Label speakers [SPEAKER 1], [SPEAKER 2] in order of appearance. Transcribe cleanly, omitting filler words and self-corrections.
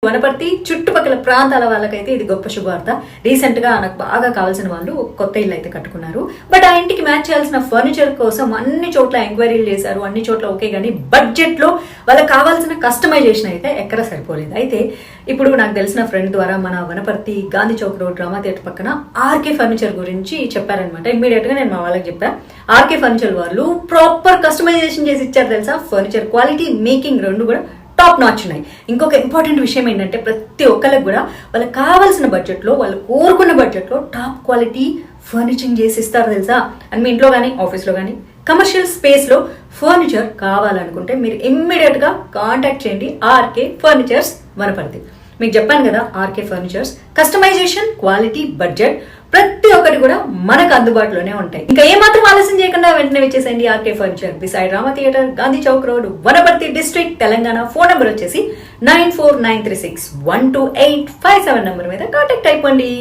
[SPEAKER 1] వనపర్తి చుట్టుపక్కల ప్రాంతాల వాళ్ళకైతే ఇది గొప్ప శుభవార్త. రీసెంట్ గా నాకు బాగా కావాల్సిన వాళ్ళు కొత్త ఇల్లు అయితే కట్టుకున్నారు. బట్ ఆ ఇంటికి మ్యాచ్ చేయాల్సిన ఫర్నిచర్ కోసం అన్ని చోట్ల ఎంక్వైరీలు చేశారు, అన్ని చోట్ల ఓకే, కానీ బడ్జెట్ లో వాళ్ళకి కావాల్సిన కస్టమైజేషన్ అయితే ఎక్కడ సరిపోలేదు. అయితే ఇప్పుడు నాకు తెలిసిన ఫ్రెండ్ ద్వారా మన Wanaparthy Gandhi Chowk road drama theatre పక్కన ఆర్కే ఫర్నిచర్ గురించి చెప్పారనమాట. ఇమ్మీడియట్ గా నేను మా వాళ్ళకి చెప్పా. ఆర్కే ఫర్నిచర్ వాళ్ళు ప్రాపర్ కస్టమైజేషన్ చేసి ఇచ్చారు తెలుసా. ఫర్నిచర్ క్వాలిటీ, మేకింగ్ రెండు కూడా టాప్ నాచ్ ఉన్నాయి. ఇంకొక ఇంపార్టెంట్ విషయం ఏంటంటే ప్రతి ఒక్కరికి కూడా వాళ్ళకి కావాల్సిన బడ్జెట్లో, వాళ్ళు కోరుకున్న బడ్జెట్లో టాప్ క్వాలిటీ ఫర్నిచరింగ్ చేసి ఇస్తారు తెలుసా. అండ్ మీ ఇంట్లో కానీ ఆఫీస్లో కానీ కమర్షియల్ స్పేస్లో ఫర్నిచర్ కావాలనుకుంటే మీరు ఇమ్మీడియట్ గా కాంటాక్ట్ చేయండి ఆర్కే ఫర్నిచర్స్ వనపర్తి. మీకు చెప్పాను కదా, RK furnitures customization, quality, budget ప్రతి ఒక్కటి కూడా మనకు అందుబాటులోనే ఉంటాయి. ఇంకా ఏమాత్రం ఆలస్యం చేయకుండా వెంటనే వచ్చేసేయండి RK furniture, beside Rama theatre, Gandhi Chowk road, Wanaparthy district, Telangana. Phone number వచ్చేసి 9493612857 నెంబర్ మీద కాంటాక్ట్ అయిపోండి.